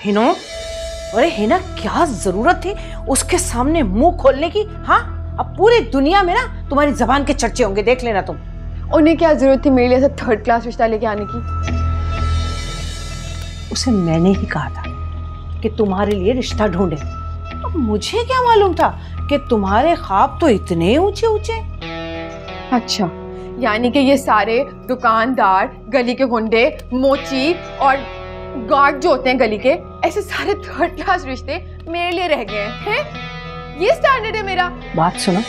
हिनो, अरे हिना, क्या जरूरत थी उसके सामने मुंह खोलने की? हाँ, अब पूरी दुनिया में ना तुम्हारी जबान के चर्चे होंगे, देख लेना तुम। उन्हें क्या जरूरत थी मेरे लिए ऐसा थर्ड क्लास रिश्ता लेके आने की? उसे मैंने ही कहा था कि तुम्हारे लिए रिश्ता ढूंढे। अब मुझे क्या मालूम था कि तुम्हारे ख्वाब तो इतने ऊंचे ऊंचे। अच्छा, यानी कि ये सारे दुकानदार, गली के गुंडे, मोची और गार्ड जो होते हैं गली के, ऐसे सारे थर्ड क्लास रिश्ते मेरे लिए रह गए हैं? ये स्टैंडर्ड है मेरा? बात सुनो,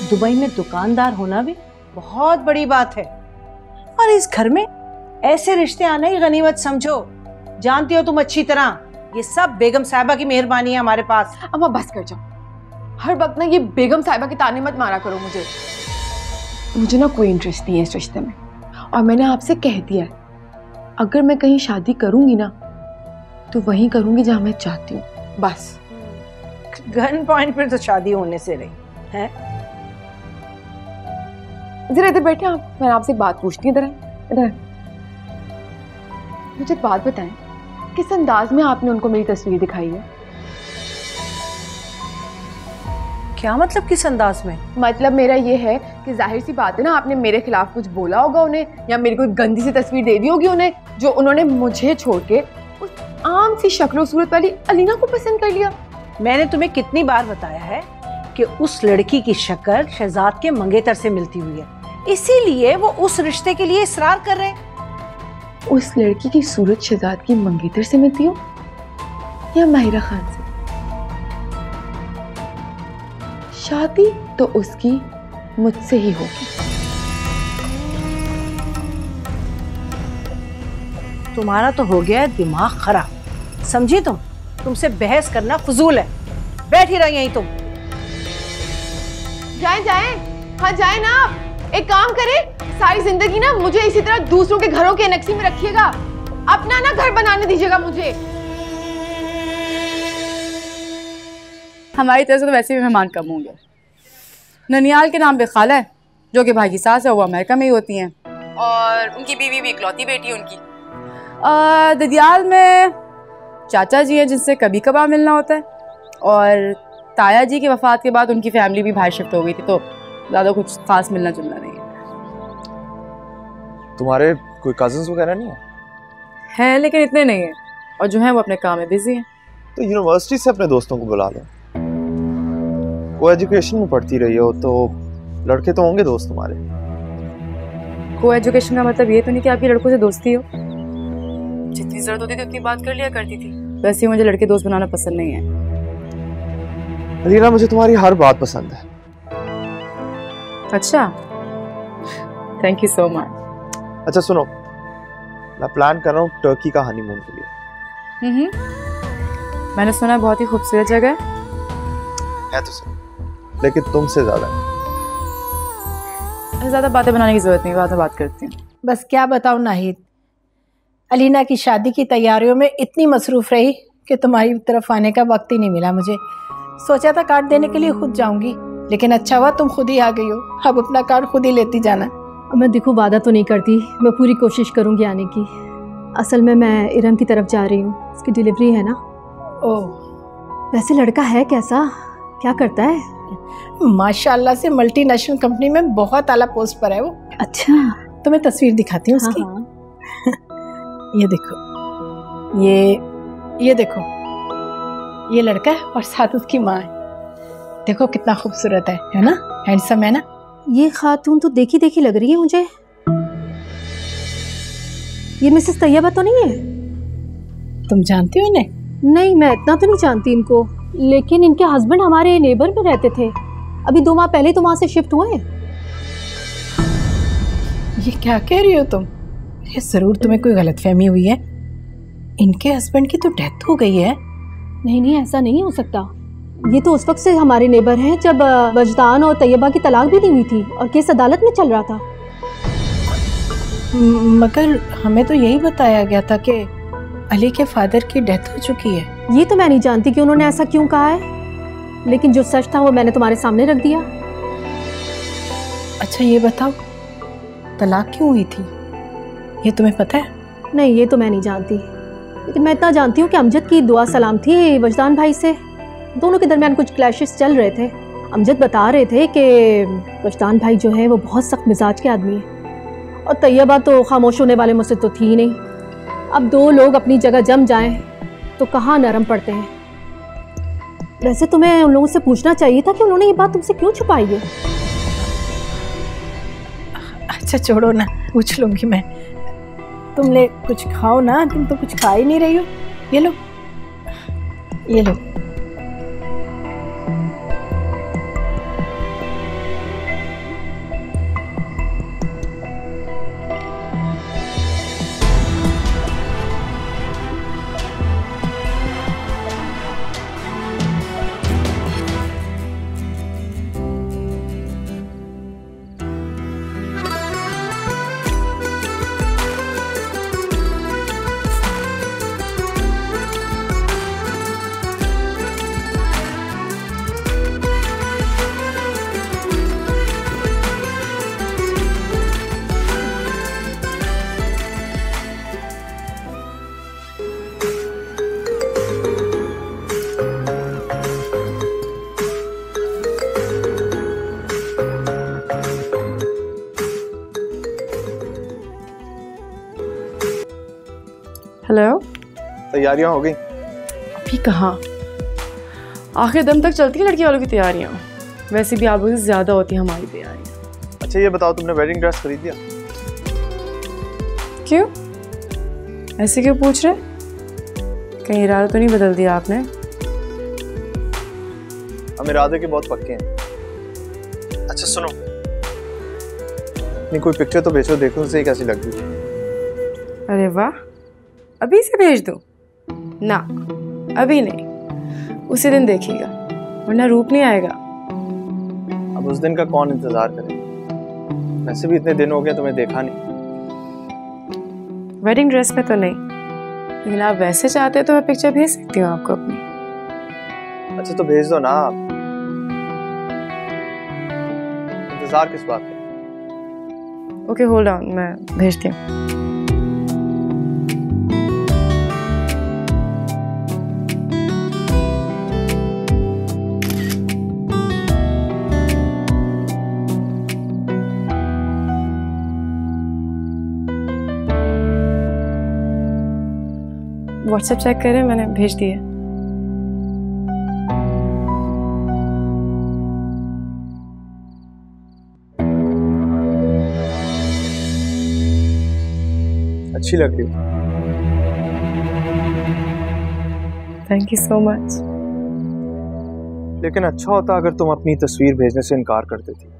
दुबई में दुकानदार होना भी बहुत बड़ी बात है, और इस घर में ऐसे रिश्ते आना ही गनीमत समझो। जानती हो तुम अच्छी तरह, ये सब बेगम साहिबा की मेहरबानी है हमारे पास। अम्मा बस कर जाओ, हर वक्त ना ये बेगम साहिबा के ताने मत मारा करो मुझे ना कोई इंटरेस्ट नहीं है इस रिश्ते में, और मैंने आपसे कह दिया है अगर मैं कहीं शादी करूंगी ना तो वहीं करूंगी जहां मैं चाहती हूँ, बस। गन पॉइंट पर तो शादी होने से रही है। जरा इधर बैठे आप, मैं आपसे बात पूछती हूँ। इधर मुझे एक बात बताएं, किस अंदाज में आपने उनको मेरी तस्वीर दिखाई है? क्या मतलब किस अंदाज में? मतलब मेरा ये है कि जाहिर सी बात है ना, आपने मेरे खिलाफ कुछ बोला होगा उन्हें, या मेरी कोई गंदी सी तस्वीर दे दी होगी उन्हें, जो उन्होंने मुझे छोड़ के उस आम सी शक्ल सूरत वाली अलीना को पसंद कर लिया। मैंने तुम्हें कितनी बार बताया है कि उस लड़की की शक्ल शहजाद के मंगेतर से मिलती हुई है, इसीलिए वो उस रिश्ते के लिए इसरार कर रहे हैं। उस लड़की की सूरत शहजाद की मंगेतर से मिलती हो या माहिरा खान से? शादी तो उसकी मुझसे ही होगी। तुम्हारा तो हो गया है दिमाग खराब, समझी तुम? तुमसे बहस करना फजूल है, बैठी रही यहीं तुम। जाएं, हाँ जाएं ना आप। एक काम करें, सारी जिंदगी ना मुझे इसी तरह दूसरों के घरों के नक्शे में रखिएगा, अपना ना घर बनाने दीजिएगा मुझे। हमारी तरफ से तो वैसे भी मेहमान कम होंगे। ननियाल के नाम पे खाला है जो कि भाई की सास है, वो अमेरिका में ही होती हैं, और उनकी बीवी भी इकलौती बेटी है उनकी। ददियाल में चाचा जी हैं जिनसे कभी कभार मिलना होता है, और ताया जी की वफात के बाद उनकी फैमिली भी बाहर शिफ्ट हो गई थी, तो ज़्यादा कुछ खास मिलना जुलना नहीं है। तुम्हारे कोई कजिन्स वगैरह नहीं है? हैं लेकिन इतने नहीं है, और जो हैं वो अपने काम में बिजी हैं। तो यूनिवर्सिटी से अपने दोस्तों को बुला लो, को एजुकेशन में पढ़ती रही हो तो लड़के तो होंगे दोस्त तुम्हारे। को एजुकेशन का मतलब ये तो नहीं कि आपकी लड़कों से दोस्ती हो, जितनी जरूरत होती थी उतनी बात कर लिया करती थी। वैसे मुझे लड़के दोस्त बनाना पसंद नहीं है। अलीना, मुझे तुम्हारी हर बात पसंद है। अच्छा, थैंक यू सो मच। अच्छा सुनो, मैं प्लान कर रहा हूँ टर्की का हनीमून के लिए। मैंने सुना है बहुत ही खूबसूरत जगह है तो सही, लेकिन तुमसे ज्यादा बातें बनाने की जरूरत नहीं, बाद में बात करती हूँ। बस क्या बताऊँ नाहिद, अलीना की शादी की तैयारियों में इतनी मसरूफ रही कि तुम्हारी तरफ आने का वक्त ही नहीं मिला मुझे। सोचा था कार्ड देने के लिए खुद जाऊंगी, लेकिन अच्छा हुआ तुम खुद ही आ गई हो। अब अपना कार्ड खुद ही लेती जाना। मैं देखो वादा तो नहीं करती, मैं पूरी कोशिश करूंगी आने की। असल में मैं इरम की तरफ जा रही हूँ, उसकी डिलीवरी है ना। ओह, वैसे लड़का है कैसा, क्या करता है? माशाल्लाह से मल्टीनेशनल कंपनी में बहुत आला पोस्ट पर है वो। अच्छा, तुम्हें तस्वीर दिखाती हूँ उसकी। हाँ। ये देखो, ये देखो, ये लड़का है और साथ उसकी माँ है। देखो कितना खूबसूरत है ना, हैंडसम है ना। ये खातून तो देखी देखी लग रही है मुझे। ये मिसेस तैयबा तो नहीं है? तुम जानती हो इन्हें? नहीं, मैं इतना तो नहीं जानती इनको, लेकिन इनके हस्बैंड हमारे नेबर में रहते थे। अभी 2 माह पहले तो वहां से शिफ्ट हुए। ये क्या कह रही हो तुम? ये जरूर तुम्हें कोई गलतफहमी हुई है। इनके हस्बैंड की तो डेथ हो गई है। नहीं, ऐसा नहीं हो सकता। ये तो उस वक्त से हमारे नेबर हैं जब वजदान और तैयबा की तलाक भी नहीं हुई थी और केस अदालत में चल रहा था। मगर हमें तो यही बताया गया था कि अली के फादर की डेथ हो चुकी है। ये तो मैं नहीं जानती कि उन्होंने ऐसा क्यों कहा है, लेकिन जो सच था वो मैंने तुम्हारे सामने रख दिया। अच्छा ये बताओ, तलाक क्यों हुई थी, ये तुम्हें पता है? नहीं, ये तो मैं नहीं जानती। लेकिन मैं इतना जानती हूँ कि अमजद की दुआ सलाम थी वजदान भाई से। दोनों के दरमियान कुछ क्लैशेस चल रहे थे। अमजद बता रहे थे कि वजदान भाई जो है वो बहुत सख्त मिजाज के आदमी है और तैयबा तो खामोश होने वाले मुझसे तो थी ही नहीं। अब दो लोग अपनी जगह जम जाएं तो कहाँ नरम पड़ते हैं। वैसे तुम्हें उन लोगों से पूछना चाहिए था कि उन्होंने ये बात तुमसे क्यों छुपाई है। अच्छा छोड़ो ना, पूछ लूंगी मैं। तुम ले कुछ खाओ ना, तुम तो कुछ खा ही नहीं रही हो। ये लो, ये लो। हेलो। तैयारियां हो गई? अभी कहाँ, आखिर दम तक चलती है लड़की वालों की तैयारियाँ। वैसे भी आप लोगों से ज़्यादा होती है हमारी तैयारियाँ। अच्छा ये बताओ, तुमने वेडिंग ड्रेस खरीद लिया? क्यों, ऐसे क्यों पूछ रहे? कहीं इरादा तो नहीं बदल दिया आपने? हम इरादे के बहुत पक्के हैं। अच्छा सुनो, नहीं कोई पिक्चर तो भेजो, देखो उसे कैसी लग रही है। अरे वाह, अभी से भेज दूँ? ना अभी नहीं, उसी दिन देखिएगा, वरना रूप नहीं आएगा। अब उस दिन का कौन इंतजार करे? वैसे भी इतने दिन हो गए तुम्हें देखा नहीं। वेडिंग ड्रेस में तो नहीं, लेकिन आप वैसे चाहते तो मैं पिक्चर भेज सकती हूँ आपको अपनी। अच्छा तो भेज दो ना, इंतजार किस बात का? ओके होल्ड ऑन, मैं भेजती हूँ। व्हाट्सएप चेक करें, मैंने भेज दिया। अच्छी लग रही। Thank you so much. लेकिन अच्छा होता अगर तुम अपनी तस्वीर भेजने से इनकार कर देती।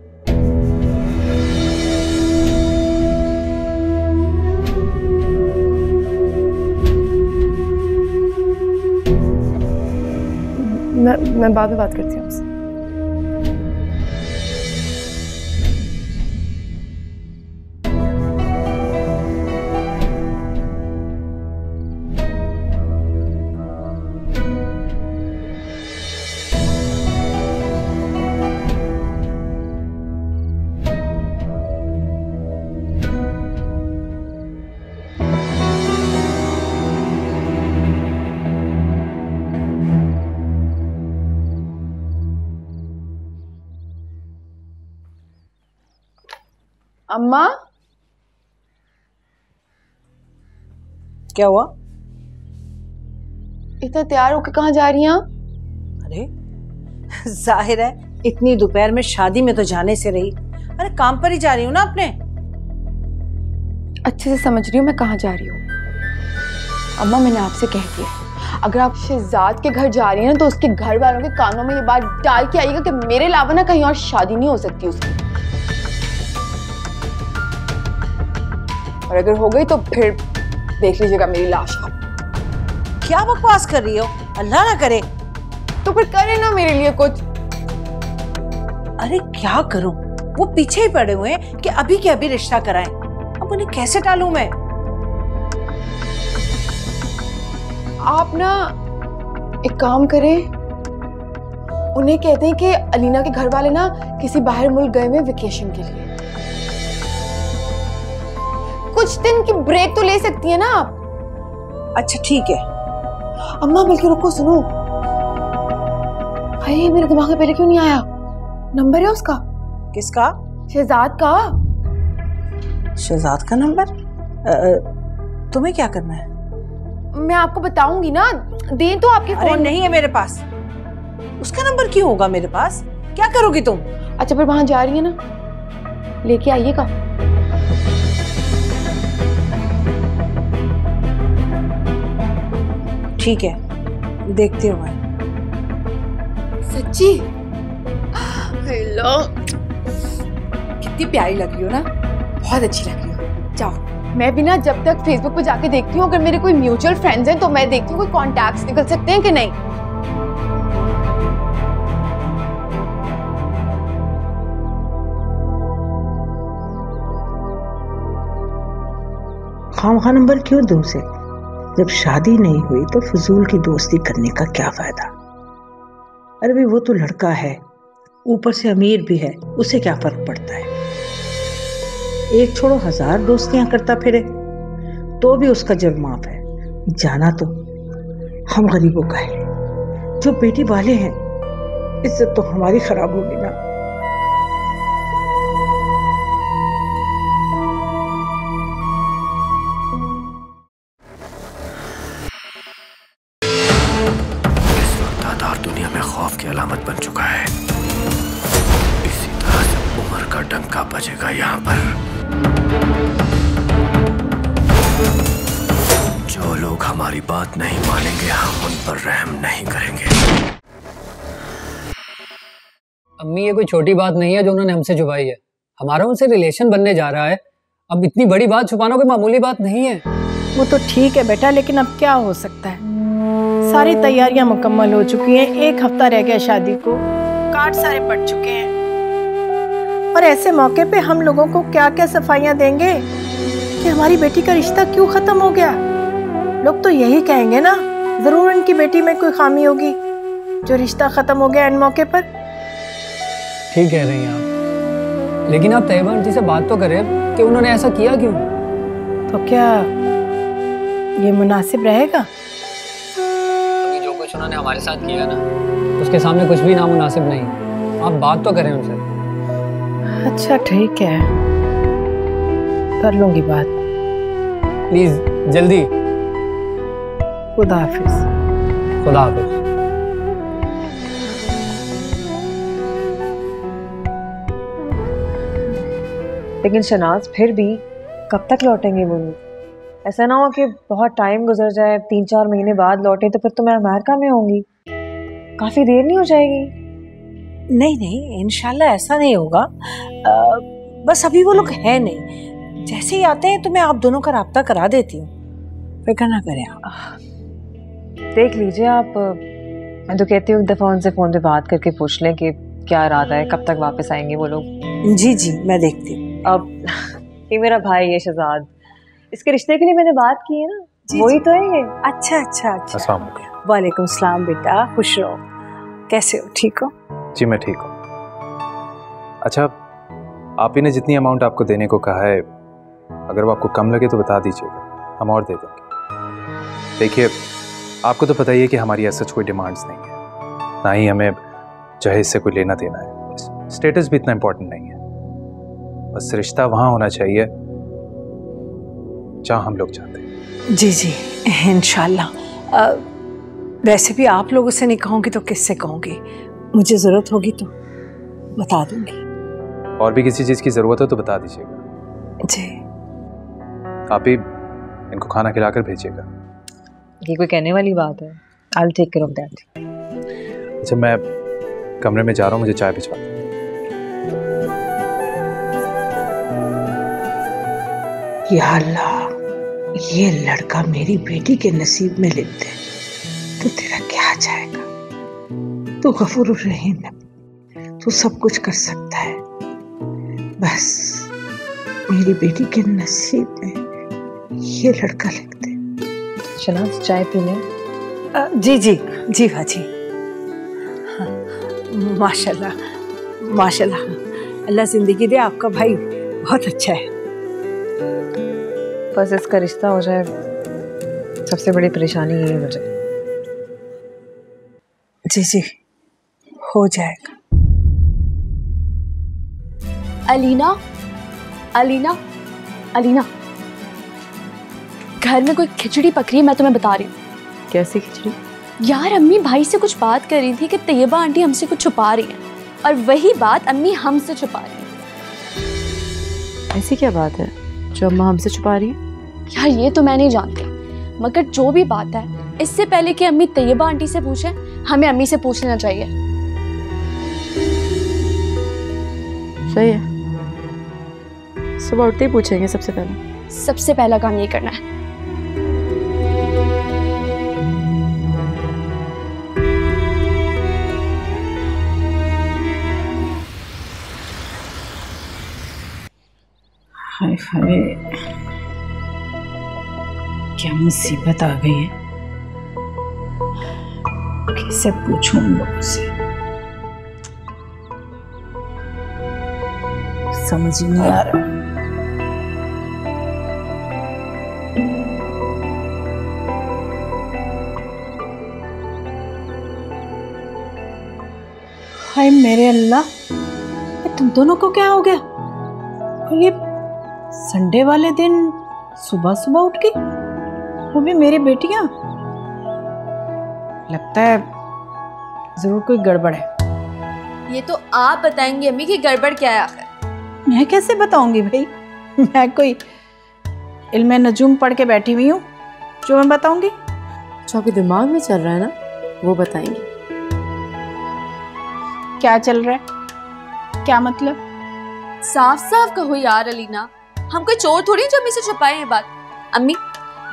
मैं बाद में बात करती हूँ आपसे। अम्मा, क्या हुआ? इतना तैयार होकर कहाँ जा रही हैं आप? अरे जाहिर है इतनी दोपहर में शादी में तो जाने से रही। अरे काम पर ही जा रही हूँ ना अपने। अच्छे से समझ रही हूँ मैं कहाँ जा रही हूँ। अम्मा मैंने आपसे कह दिया, अगर आप शहजाद के घर जा रही हैं ना तो उसके घर वालों के कानों में ये बात डाल के आइएगा कि मेरे अलावा ना कहीं और शादी नहीं हो सकती उसकी। और अगर हो गई तो फिर देख लीजिएगा मेरी लाश आप। क्या बकवास कर रही हो? अल्लाह ना करे। तो फिर करे ना मेरे लिए कुछ। अरे क्या करूं, वो पीछे ही पड़े हुए हैं कि अभी के अभी रिश्ता कराएं। अब उन्हें कैसे टालूं मैं? आप ना एक काम करें, उन्हें कहते हैं कि अलीना के घर वाले ना किसी बाहर मुल्क गए हुए वेकेशन के लिए। कुछ दिन की ब्रेक तो ले सकती है ना आप। अच्छा ठीक है। अम्मा बल्कि रुको, सुनो। भाई मेरे दिमाग में पहले क्यों नहीं आया? नंबर है उसका। किसका? शहजाद का। शहजाद का नंबर? तुम्हें क्या करना है? मैं आपको बताऊंगी ना, दे तो आपके अरे फोन। नहीं है मेरे पास। उसका नंबर क्यों होगा मेरे पास? क्या करोगी तुम? अच्छा फिर वहां जा रही है ना, लेके आइएगा। ठीक है, देखते हो भाई। सच्ची? हेलो, कितनी प्यारी लग रही हो ना, बहुत अच्छी लग रही हो। जाओ। मैं भी ना जब तक फेसबुक पे जाके देखती हूँ, अगर मेरे कोई म्यूचुअल फ्रेंड्स हैं तो मैं देखती हूँ कोई कॉन्टैक्ट्स निकल सकते हैं कि नहीं। खामखा नंबर क्यों दूं उसे? जब शादी नहीं हुई तो फजूल की दोस्ती करने का क्या फायदा? अरे भाई वो तो लड़का है, ऊपर से अमीर भी है, उसे क्या फर्क पड़ता है? एक छोड़ो 1000 दोस्तियां करता फिरे तो भी उसका जुर्म माफ है। जाना तो हम गरीबों का है, जो बेटी वाले हैं इज्जत तो हमारी खराब होगी ना। दुनिया में खौफ की अलामत बन चुका है। इसी तरह से उम्र का डंका बजेगा यहाँ पर। जो लोग हमारी बात नहीं मानेंगे, हम उन पर रहम नहीं करेंगे। अम्मी, ये कोई छोटी बात नहीं है जो उन्होंने हमसे छुपाई है। हमारा उनसे रिलेशन बनने जा रहा है, अब इतनी बड़ी बात छुपाना कोई मामूली बात नहीं है। वो तो ठीक है बेटा, लेकिन अब क्या हो सकता है? सारी तैयारियां मुकम्मल हो चुकी हैं, 1 हफ्ता रह गया शादी को, कार्ड सारे पड़ चुके हैं। और ऐसे मौके पे हम लोगों को क्या क्या सफाइयां देंगे कि हमारी बेटी का रिश्ता क्यों खत्म हो गया? लोग तो यही कहेंगे ना, जरूर इनकी बेटी में कोई खामी होगी जो रिश्ता खत्म हो गया इन मौके पर। ठीक कह रही हैं आप, लेकिन आप तैयबा आंटी से बात तो करें कि उन्होंने ऐसा किया क्यों। तो क्या ये मुनासिब रहेगा? जो कुछ उन्होंने हमारे साथ किया ना, उसके सामने कुछ भी नामुनासिब नहीं। आप बात तो करें उनसे। अच्छा ठीक है, कर लूंगी बात। प्लीज जल्दी। खुदा हाफिज। खुदा हाफिज। लेकिन शनाज फिर भी कब तक लौटेंगे वो लोग? ऐसा ना हो कि बहुत टाइम गुजर जाए, 3-4 महीने बाद लौटे तो फिर तो मैं अमेरिका में होंगी, काफी देर नहीं हो जाएगी? नहीं नहीं, इंशाल्लाह ऐसा नहीं होगा। बस अभी वो लोग हैं नहीं, जैसे ही आते हैं तो मैं आप दोनों का राब्ता करा देती हूँ, फिक्र ना करें आप। देख लीजिए आप, मैं तो कहती हूँ एक दफा उनसे फोन पे बात करके पूछ लें कि क्या इरादा है, कब तक वापस आएंगे वो लोग। जी जी मैं देखती हूँ। अब ये मेरा भाई है शहजाद, इसके रिश्ते के लिए मैंने बात की है ना, वही तो है ये। अच्छा अच्छा अच्छा। अस्सलाम वालेकुम। वालेकुम सलाम बेटा, खुश रहो। कैसे हो, ठीक हो? जी मैं ठीक हूँ। अच्छा, आप ही ने जितनी अमाउंट आपको देने को कहा है, अगर वो आपको कम लगे तो बता दीजिएगा, हम और दे देंगे। देखिए, आपको तो पता ही है कि हमारी ऐसा कोई डिमांड्स नहीं है, ना ही हमें जहेज से कोई लेना देना है। स्टेटस भी इतना इम्पोर्टेंट नहीं है, बस रिश्ता वहाँ होना चाहिए जहाँ हम लोग चाहते हैं। जी जी इंशाल्लाह। वैसे भी आप लोगों से नहीं कहूँगी तो किससे कहूँगी? मुझे ज़रूरत होगी तो बता दूँगी। और भी किसी चीज़ की ज़रूरत हो तो बता दीजिएगा। जी। आप ही इनको खाना खिलाकर भेजिएगा। ये कोई कहने वाली बात है? I'll take care of that। अच्छा, मैं कमरे में जा रहा हूँ, मुझे चाय भिजवा दो। या अल्लाह, ये लड़का मेरी बेटी के नसीब में लिख दे तो तेरा क्या जाएगा? तू गफूर रहीम है, तू सब कुछ कर सकता है, बस मेरी बेटी के नसीब में ये लड़का लिख दे। शनाज चाय पी लें? जी जी जी भाजी। हाँ, माशाल्लाह माशाल्लाह, अल्लाह जिंदगी दे, आपका भाई बहुत अच्छा है। बस इसका रिश्ता हो जाए, सबसे बड़ी परेशानी यही है मुझे। जी जी, हो जाएगा। अलीना, अलीना, अलीना, घर में कोई खिचड़ी पक रही है, मैं तुम्हें बता रही हूँ। कैसी खिचड़ी? यार अम्मी भाई से कुछ बात कर रही थी कि तैयबा आंटी हमसे कुछ छुपा रही हैं, और वही बात अम्मी हमसे छुपा रही हैं। ऐसी क्या बात है जो अम्मा हमसे छुपा रही है? यार ये तो मैं नहीं जानती, मगर जो भी बात है, इससे पहले कि अम्मी तैयबा आंटी से पूछे, हमें अम्मी से पूछ लेना चाहिए। सही है, सुबह उठते ही पूछेंगे सबसे पहले। सबसे पहला काम ये करना है। हाय हाय, क्या मुसीबत आ गई है। कैसे पूछूं उन लोगों से, समझ ही नहीं आ रहा। हाय मेरे अल्लाह, तुम दोनों को क्या हो गया? और ये संडे वाले दिन सुबह सुबह उठ गई, वो भी मेरी बेटियां। लगता है जरूर कोई गड़बड़ है। ये तो आप बताएंगे अम्मी कि गड़बड़ क्या है आखिर। मैं कैसे बताऊंगी भाई, मैं कोई इल्मे नजूम पढ़ के बैठी हुई हूँ जो मैं बताऊंगी? जो आपके दिमाग में चल रहा है ना, वो बताएंगे। क्या चल रहा है, क्या मतलब? साफ साफ कहो यार अलीना, हम कोई चोर थोड़ी जो अम्मी से छुपाए हैं बात। अम्मी,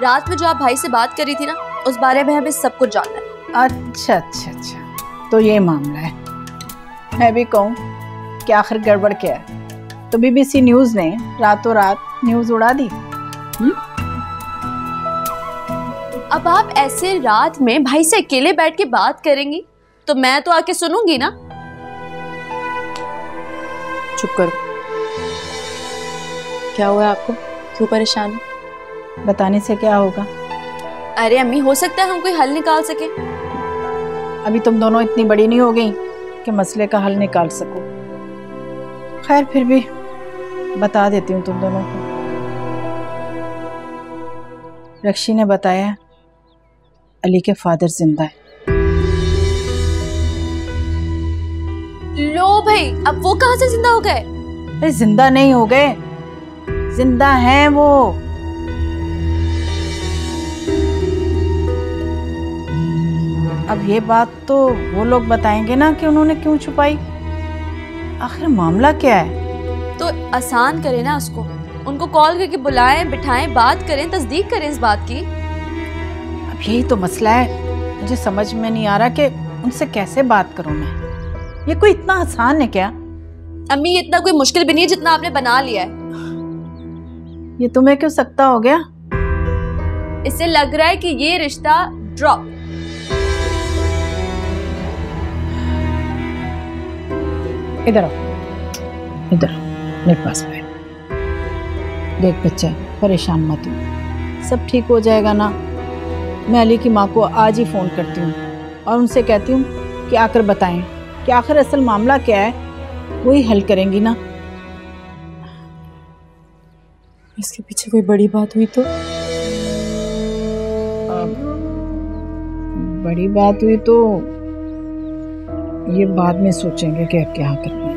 रात में जो आप भाई से बात करी थी ना, उस बारे में हमें सब कुछ जानना है। अच्छा अच्छा अच्छा, तो ये मामला है। मैं भी कहूँ कि आखिर गड़बड़ क्या है? तो बीबीसी न्यूज़ ने रातों रात न्यूज़ उड़ा दी। अब आप ऐसे रात में भाई से अकेले बैठ के बात करेंगी तो मैं तो आके सुनूंगी ना। चुप करो। क्या हुआ आपको, क्यों परेशान? बताने से क्या होगा? अरे अम्मी, हो सकता है हम कोई हल निकाल सके। अभी तुम दोनों इतनी बड़ी नहीं हो गई कि मसले का हल निकाल सको। खैर फिर भी बता देती हूँ तुम दोनों को। रक्षी ने बताया अली के फादर जिंदा है। लो भाई, अब वो कहाँ से जिंदा हो गए? अरे जिंदा नहीं हो गए, जिंदा हैं वो। अब ये बात तो वो लोग बताएंगे ना कि उन्होंने क्यों छुपाई। आखिर मामला क्या है? तो आसान करें ना उसको, उनको कॉल करके बुलाएं, बिठाएं, बात करें, तस्दीक करें इस बात की। अब यही तो मसला है, मुझे समझ में नहीं आ रहा कि उनसे कैसे बात करूं मैं। ये कोई इतना आसान है क्या? अम्मी, ये इतना कोई मुश्किल भी नहीं है जितना आपने बना लिया है। ये तुम्हें क्यों सकता हो गया? इससे लग रहा है कि ये रिश्ता ड्रॉप। इधर आओ, इधर मेरे पास बैठ। देख बच्चा, परेशान मत हो, सब ठीक हो जाएगा ना। मैं अली की माँ को आज ही फ़ोन करती हूँ और उनसे कहती हूँ कि आकर बताएं कि आखिर असल मामला क्या है, वही हल करेंगी ना। इसके पीछे कोई बड़ी बात हुई तो? बड़ी बात हुई तो ये बाद में सोचेंगे कि अब क्या करना है।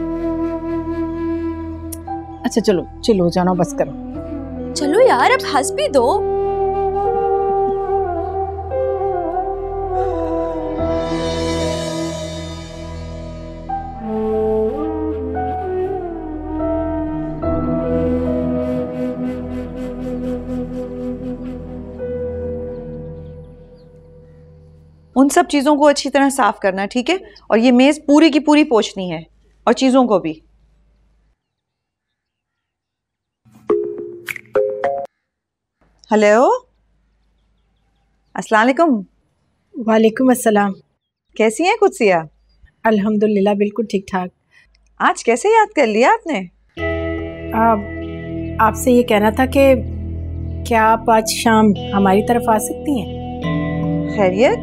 अच्छा चलो चिल हो जाना, बस करो। चलो यार, अब हंस भी दो। उन सब चीज़ों को अच्छी तरह साफ करना है, ठीक है? और ये मेज़ पूरी की पूरी पोंछनी है, और चीज़ों को भी। हेलो, अस्सलाम वालेकुम। वालेकुम अस्सलाम। कैसी हैं कुदसिया? अल्हम्दुलिल्लाह बिल्कुल ठीक ठाक। आज कैसे याद कर लिया आपने? आपसे ये कहना था कि क्या आप आज शाम हमारी तरफ आ सकती हैं? खैरियत?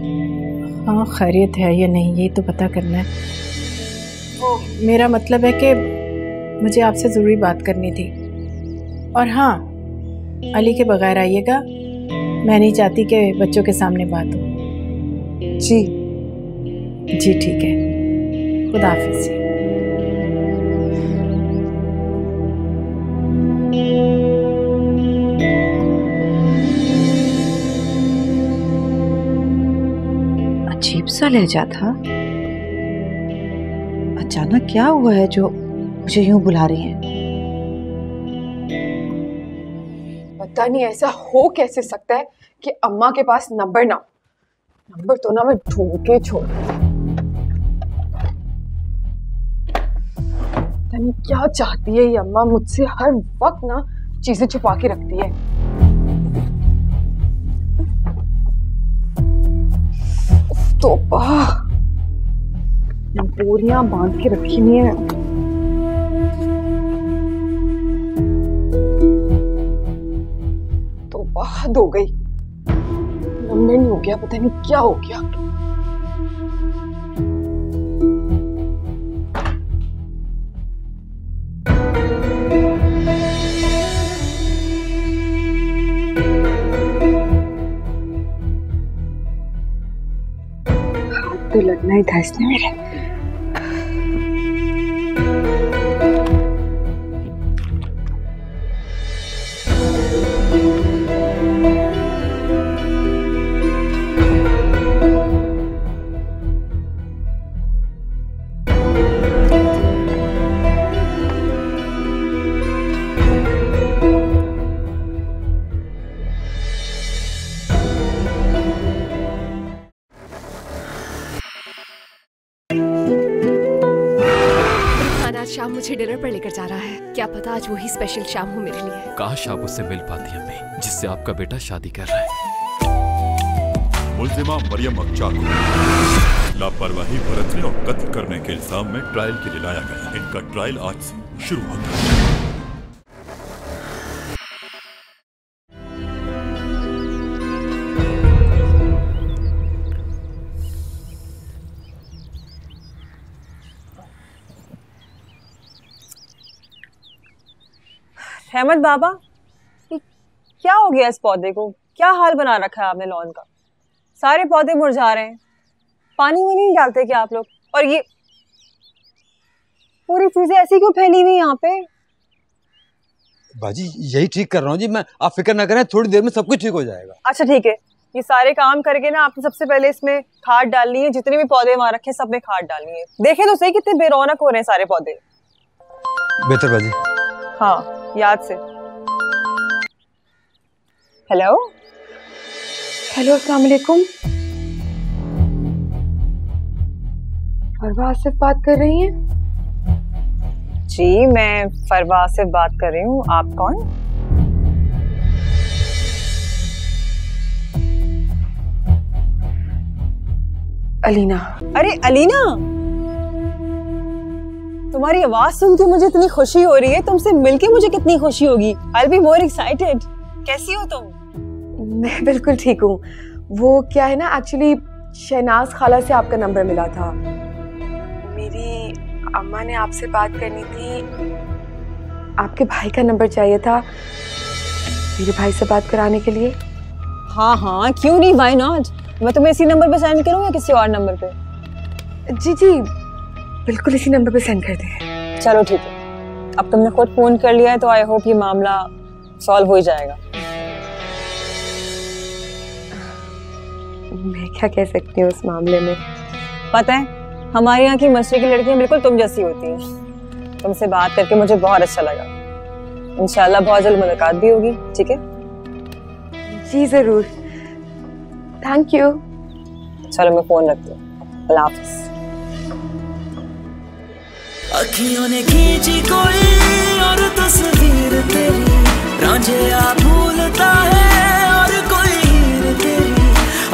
हाँ, खैरियत है या नहीं ये तो पता करना है। वो मेरा मतलब है कि मुझे आपसे ज़रूरी बात करनी थी। और हाँ, अली के बगैर आइएगा, मैं नहीं चाहती कि बच्चों के सामने बात हो। जी जी ठीक है, खुदा हाफिज़। अजीब सा लहजा था। अचानक क्या हुआ है जो मुझे यूं बुला रही हैं? पता नहीं ऐसा हो कैसे सकता है कि अम्मा के पास नंबर ना हो। नंबर तो ना मैं ढूंढ के छोड़। पता नहीं क्या चाहती है ये अम्मा मुझसे, हर वक्त ना चीजें छुपा के रखती है। तौबा, बोरियां बांध के रखी हुई है। तौबा, हद हो गई। नंबर नहीं हो गया, पता नहीं क्या हो गया। तो लगना ही था इसने मेरे। शाम मुझे डिनर पर लेकर जा रहा है। क्या पता आज वही स्पेशल शाम हो मेरे लिए। काश आप उससे मिल पाती अम्मी, जिससे आपका बेटा शादी कर रहा है। मुल्जिमा मरियम अक्चा को लापरवाही बरतने और कत्ल करने के इल्जाम में ट्रायल के लिए लाया गया। इनका ट्रायल आज से शुरू होता है। अहमद बाबा, क्या हो गया इस पौधे को? क्या हाल बना रखा है आपने लॉन का? सारे पौधे मुरझा रहे हैं। पानी में नहीं डालते क्या आप लोग? और ये पूरी चीजें ऐसी क्यों फैली हुई यहाँ पे? बाजी यही ठीक कर रहा हूँ जी मैं, आप फिक्र ना करें, थोड़ी देर में सब कुछ ठीक हो जाएगा। अच्छा ठीक है, ये सारे काम करके ना आपने सबसे पहले इसमें खाद डालनी है। जितने भी पौधे वहां रखे सब में खाद डालनी है। देखे तो सही कितने बेरौनक हो रहे हैं सारे पौधे। बेहतर बाजी। हाँ याद से। हेलो हेलो, अस्सलाम वालेकुम। फरवा आसिफ बात कर रही हैं? जी मैं फरवा आसिफ बात कर रही हूँ। आप कौन? अलीना। अरे अलीना, तुम्हारी आवाज सुन के मुझे इतनी खुशी हो रही है। तुमसे मिलके मुझे कितनी खुशी होगी। I'll be more excited। कैसी हो तुम? मैं बिल्कुल ठीक हूँ। वो क्या है ना, एक्चुअली शहनाज खाला से आपका नंबर मिला था। मेरी अम्मा ने आपसे बात करनी थी। आपके भाई का नंबर चाहिए था मेरे भाई से बात कराने के लिए। हाँ हाँ क्यों नहीं, why not? मैं तुम्हें इसी नंबर पे सेंड करूँ या किसी और नंबर पे? जी जी बिल्कुल इसी नंबर पे सेंड कर दें। चलो ठीक है, अब तुमने खुद फोन कर लिया है तो आई होप ये मामला सॉल्व हो ही जाएगा। मैं क्या कह सकती हूँ उस मामले में? पता है हमारे यहाँ की मशरक़ी की लड़कियाँ बिल्कुल तुम जैसी होती हैं। तुमसे बात करके मुझे बहुत अच्छा लगा। इंशाल्लाह बहुत जल्द मुलाकात भी होगी। ठीक है? जी जरूर। Thank you. चलो मैं फोन रखती हूँ। अल्लाह हाफ़िज़। अखियों ने खींची कोई और तस्वीर तेरी, रांझिया भूलता है और कोई हीर तेरी।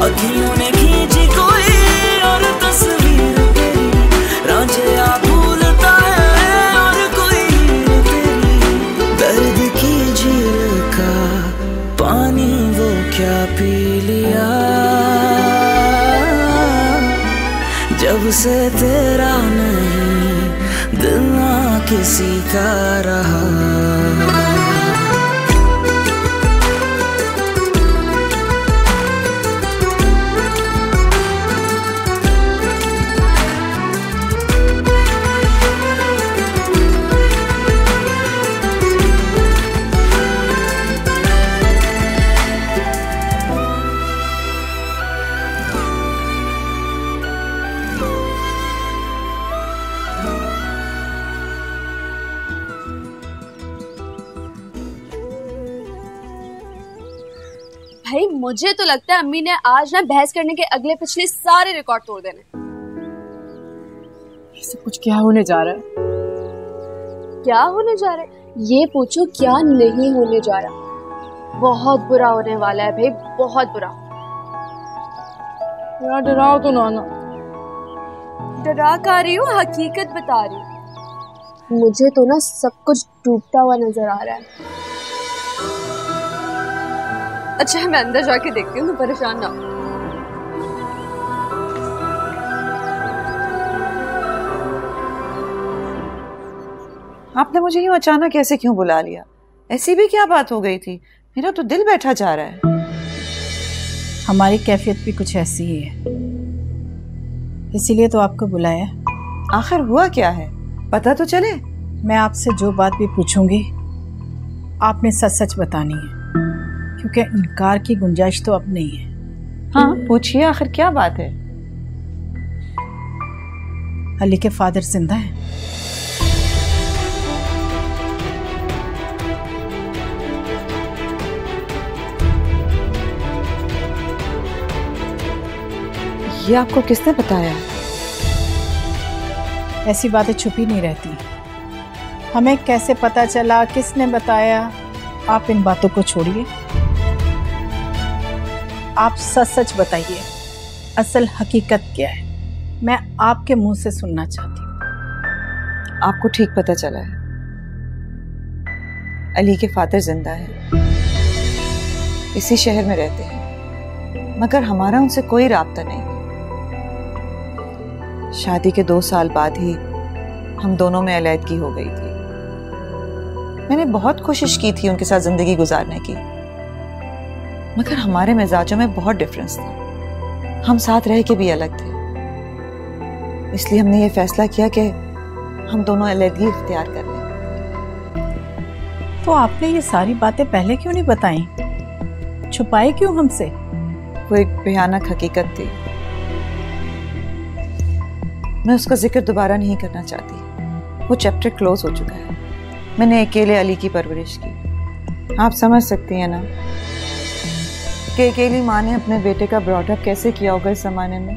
अखियों ने खींची कोई और तस्वीर तेरी, रांझिया भूलता है और कोई हीर तेरी। दर्द की झील का पानी जब से तेरा नहीं दिल ना किसी का रहा। भाई मुझे तो लगता है अम्मी ने आज ना बहस करने के अगले पिछले सारे रिकॉर्ड तोड़ देने। ये सब कुछ क्या होने जा रहा है? क्या होने जा रहा है? ये पूछो क्या नहीं होने जा रहा। बहुत बुरा होने वाला है भाई, बहुत बुरा। यार डराओ तो ना। डरा का रही हूँ, हकीकत बता रही हूँ। मुझे तो ना सब कुछ डूबता हुआ नजर आ रहा है। अच्छा मैं अंदर जाके देखती हूँ, परेशान ना हो। आपने मुझे यूं अचानक ऐसे क्यों बुला लिया? ऐसी भी क्या बात हो गई थी? मेरा तो दिल बैठा जा रहा है। हमारी कैफियत भी कुछ ऐसी ही है, इसीलिए तो आपको बुलाया। आखिर हुआ क्या है, पता तो चले। मैं आपसे जो बात भी पूछूंगी आपने सच सच बतानी है, क्योंकि इनकार की गुंजाइश तो अब नहीं है। हाँ पूछिए, आखिर क्या बात है? अली के फादर जिंदा है। ये आपको किसने बताया? ऐसी बातें छुपी नहीं रहती। हमें कैसे पता चला, किसने बताया, आप इन बातों को छोड़िए। आप सच सच बताइए, असल हकीकत क्या है? मैं आपके मुंह से सुनना चाहती हूँ। आपको ठीक पता चला है, अली के फादर जिंदा है, इसी शहर में रहते हैं, मगर हमारा उनसे कोई राब्ता नहीं। शादी के 2 साल बाद ही हम दोनों में अलैदगी हो गई थी। मैंने बहुत कोशिश की थी उनके साथ जिंदगी गुजारने की, मगर हमारे मिजाजों में बहुत डिफरेंस था। हम साथ रह के भी अलग थे। इसलिए हमने ये फैसला किया कि हम दोनों अलैदगी इख्तियार कर लें। तो आपने ये सारी बातें पहले क्यों नहीं बताई? छुपाए क्यों हमसे? वो एक भयानक हकीकत थी, मैं उसका जिक्र दोबारा नहीं करना चाहती। वो चैप्टर क्लोज हो चुका है। मैंने अकेले अली की परवरिश की। आप समझ सकती हैं ना कि अकेली माँ ने अपने बेटे का ब्रॉडअप कैसे किया होगा इस जमाने में।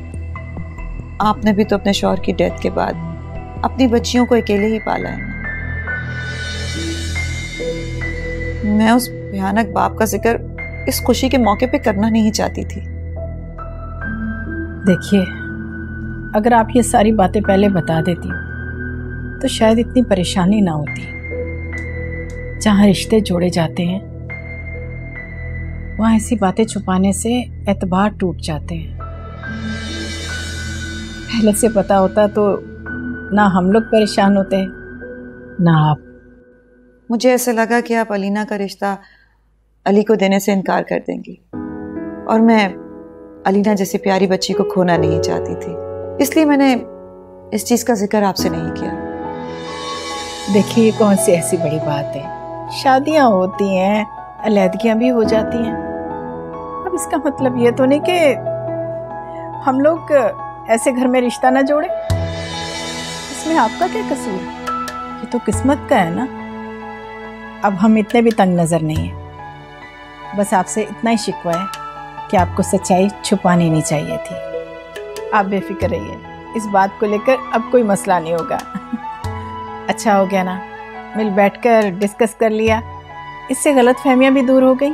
आपने भी तो अपने शौहर की डेथ के बाद अपनी बच्चियों को अकेले ही पाला है ना। मैं उस भयानक बाप का जिक्र इस खुशी के मौके पे करना नहीं चाहती थी। देखिए, अगर आप ये सारी बातें पहले बता देती तो शायद इतनी परेशानी ना होती। जहाँ रिश्ते जोड़े जाते हैं वहाँ ऐसी बातें छुपाने से एतबार टूट जाते हैं। पहले से पता होता तो ना हम लोग परेशान होते ना आप। मुझे ऐसा लगा कि आप अलीना का रिश्ता अली को देने से इनकार कर देंगी, और मैं अलीना जैसी प्यारी बच्ची को खोना नहीं चाहती थी, इसलिए मैंने इस चीज का जिक्र आपसे नहीं किया। देखिए, ये कौन सी ऐसी बड़ी बात है? शादियां होती हैं, अलैदगियां भी हो जाती हैं। अब इसका मतलब ये तो नहीं कि हम लोग ऐसे घर में रिश्ता ना जोड़े। इसमें आपका क्या कसूर? ये तो किस्मत का है ना। अब हम इतने भी तंग नजर नहीं है। बस आपसे इतना ही शिकवा है कि आपको सच्चाई छुपानी नहीं चाहिए थी। आप बेफिक्र रहिए, इस बात को लेकर अब कोई मसला नहीं होगा। अच्छा हो गया ना, मिल बैठकर डिस्कस कर लिया, इससे गलतफहमियां भी दूर हो गई।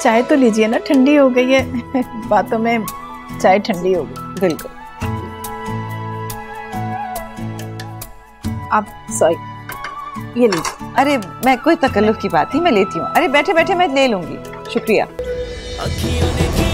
चाय तो लीजिए ना, ठंडी हो गई है। बातों में चाय ठंडी हो गई। बिल्कुल। आप सॉरी, ये लीजिए। अरे मैं कोई तकल्लुफ की बात थी, मैं लेती हूँ। अरे बैठे बैठे मैं ले लूंगी, शुक्रिया। अखियों ने